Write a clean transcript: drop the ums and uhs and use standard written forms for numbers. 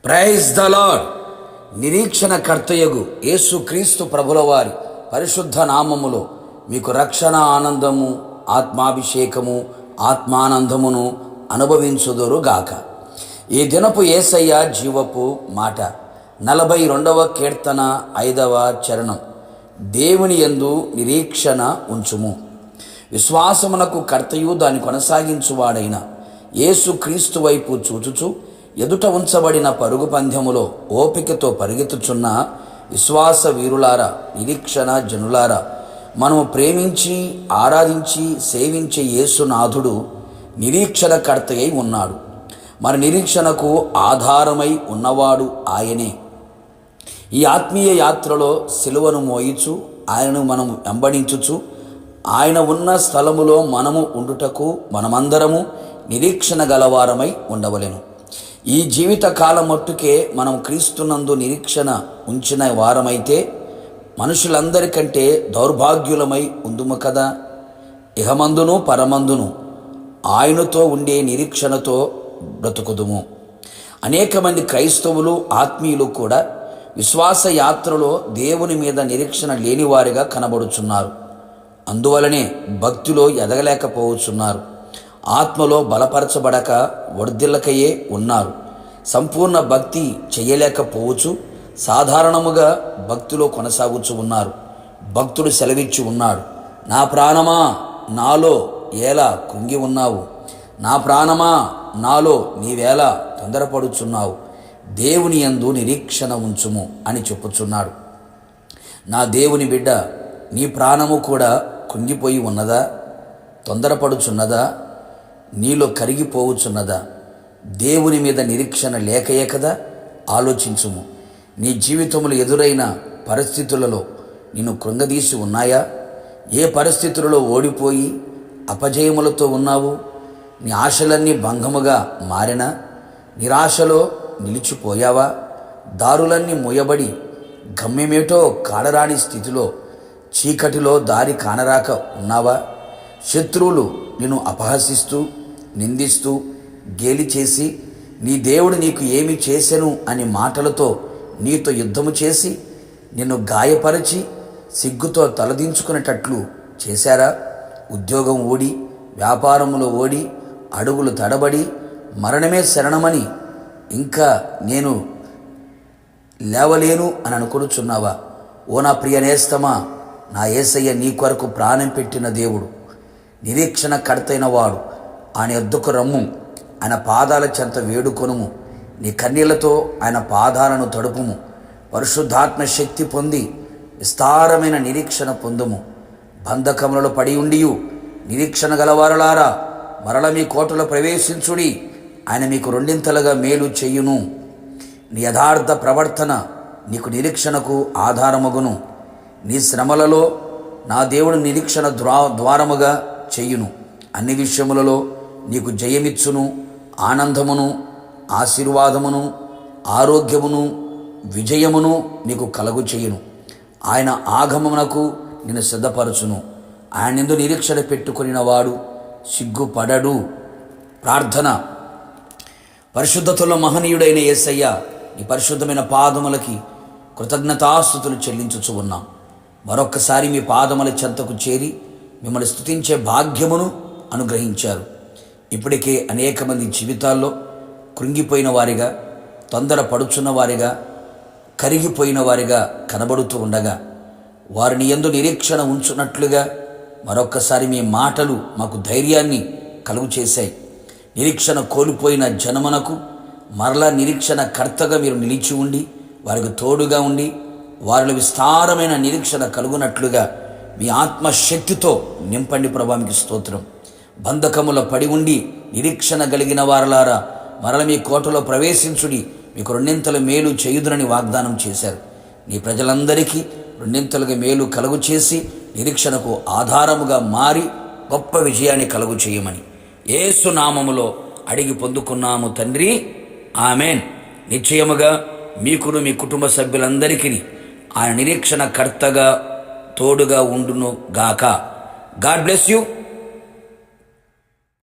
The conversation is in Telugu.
Praise the lord. నిరీక్షణ కర్తయగు యేసు క్రీస్తు ప్రభుల వారి పరిశుద్ధ నామములో మీకు రక్షణ ఆనందము, ఆత్మాభిషేకము, ఆత్మానందమును అనుభవించుదురుగాక. ఈ దినపు యేసయ్య జీవపు మాట 42వ కీర్తన 5వ చరణం. దేవుని యందు నిరీక్షణ ఉంచుము. విశ్వాసమునకు కర్తయు దాన్ని కొనసాగించువాడైన యేసు క్రీస్తు వైపు చూచుచు ఎదుట ఉంచబడిన పరుగు పందెములో ఓపికతో పరిగెత్తుచున్న విశ్వాస వీరులారా, నిరీక్షణ జనులారా, మనము ప్రేమించి ఆరాధించి సేవించే యేసునాథుడు నిరీక్షణ కర్తయ్య ఉన్నాడు. మన నిరీక్షణకు ఆధారమై ఉన్నవాడు ఆయనే. ఈ ఆత్మీయ యాత్రలో సిలువను మోయిచు ఆయనను మనము వెంబడించుచు ఆయన ఉన్న స్థలములో మనము ఉండుటకు మనమందరము నిరీక్షణ గలవారమై ఉండవలెను. ఈ జీవిత కాలం మట్టుకే మనం క్రీస్తునందు నిరీక్షణ ఉంచిన వారమైతే మనుషులందరికంటే దౌర్భాగ్యులమై ఉందుము కదా. ఇహమందును పరమందును ఆయనతో ఉండే నిరీక్షణతో బ్రతుకుదుము. అనేక మంది క్రైస్తవులు, ఆత్మీయులు కూడా విశ్వాస యాత్రలో దేవుని మీద నిరీక్షణ లేనివారిగా కనబడుచున్నారు. అందువలనే భక్తిలో ఎదగలేకపోవచ్చున్నారు. ఆత్మలో బలపరచబడక వర్ధిల్లకయే ఉన్నారు. సంపూర్ణ భక్తి చేయలేకపోవచ్చు. సాధారణముగా భక్తిలో కొనసాగుచు ఉన్నారు. భక్తుడు సెలవిచ్చి ఉన్నాడు, నా ప్రాణమా నాలో ఎలా కృంగి ఉన్నావు, నా ప్రాణమా నాలో నీవేలా తొందరపడుచున్నావు, దేవుని యందు నిరీక్షణ ఉంచుము అని చెప్పుచున్నాడు. నా దేవుని బిడ్డ, నీ ప్రాణము కూడా కృంగిపోయి ఉన్నదా? తొందరపడుచున్నదా? నీలో కరిగిపోవచ్చున్నదా? దేవుని మీద నిరీక్షణ లేకయే కదా. ఆలోచించుము. నీ జీవితంలో ఎదురైన పరిస్థితులలో నిన్ను కృంగదీసి ఉన్నాయా? ఏ పరిస్థితులలో ఓడిపోయి అపజయములతో ఉన్నావు? నీ ఆశలన్నీ భంగముగా మారినా నిరాశలో నిలిచిపోయావా? దారులన్నీ మూయబడి గమ్యమేటో కాడరాని స్థితిలో చీకటిలో దారి కానరాక ఉన్నావా? శత్రువులు నిన్ను అపహసిస్తూ నిందిస్తూ గేలి చేసి నీ దేవుడు నీకు ఏమి చేసెను అని మాటలతో నీతో యుద్ధము చేసి నిన్ను గాయపరిచి సిగ్గుతో తలదించుకునేటట్లు చేశారా? ఉద్యోగం ఓడి, వ్యాపారములో ఓడి, అడుగులు తడబడి మరణమే శరణమని ఇంకా నేను లేవలేను అని అనుకొనుచున్నావా? ఓ నా ప్రియ నేస్తమా, నా యేసయ్య నీ కొరకు ప్రాణం పెట్టిన దేవుడు, నిరీక్షణ కర్తైన వాడు. ఆయన యొద్దకు రమ్ము, ఆయన పాదాల చెంత వేడుకొనుము. నీ కన్నీళ్లతో ఆయన పాదాలను తడుపుము. పరిశుద్ధాత్మ శక్తి పొంది విస్తారమైన నిరీక్షణ పొందుము. బంధకములలో పడి ఉండియు నిరీక్షణ గలవారలారా, మరల మీ కోటలో ప్రవేశించుడి. ఆయన మీకు రెండింతలుగా మేలు చెయ్యును. నీ యథార్థ ప్రవర్తన నీకు నిరీక్షణకు ఆధారమగును. నీ శ్రమలలో నా దేవుడు నిరీక్షణ ద్వారముగా చెయ్యును. అన్ని విషయములలో నీకు జయమిచ్చును. ఆనందమును, ఆశీర్వాదమును, ఆరోగ్యమును, విజయమును నీకు కలుగు చేయును. ఆయన ఆగమమునకు నిన్ను సిద్ధపరచును. ఆయన యందు నిరీక్షణ పెట్టుకొనిన వాడు సిగ్గుపడడు. ప్రార్థన. పరిశుద్ధతలో మహనీయుడైన యేసయ్య, నీ పరిశుద్ధమైన పాదములకి కృతజ్ఞతాస్తుతులు చెల్లించుచు ఉన్నాం. మరొక్కసారి మీ పాదముల చెంతకు చేరి మిమ్మల్ని స్తుతించే భాగ్యమును అనుగ్రహించారు. ఇప్పటికే అనేక మంది జీవితాల్లో కృంగిపోయిన వారిగా, తొందర పడుచున్న వారిగా, కరిగిపోయిన వారిగా కనబడుతూ ఉండగా వారిని యందు నిరీక్షణ ఉంచున్నట్లుగా మరొక్కసారి మీ మాటలు మాకు ధైర్యాన్ని కలుగు చేశాయి. నిరీక్షణ కోల్పోయిన జనమునకు మరలా నిరీక్షణ కర్తగా మీరు నిలిచి ఉండి వారికి తోడుగా ఉండి వారిలో విస్తారమైన నిరీక్షణ కలుగునట్లుగా మీ ఆత్మశక్తితో నింపండి ప్రభా. మీకు స్తోత్రం. బంధకముల పడి ఉండి నిరీక్షణ కలిగిన వారలారా, మరల మీ కోటలో ప్రవేశించుడి, మీకు రెండింతల మేలు చేయుదురని వాగ్దానం చేశారు. నీ ప్రజలందరికీ రెండింతలుగా మేలు కలుగు చేసి నిరీక్షణకు ఆధారముగా మారి గొప్ప విజయాన్ని కలుగు చేయమని యేసు నామములో అడిగి పొందుకున్నాము తండ్రి, ఆమెన్. నిశ్చయముగా మీకును మీ కుటుంబ సభ్యులందరికీ ఆయన నిరీక్షణ కర్తగా తోడుగా ఉండును గాక. God bless you.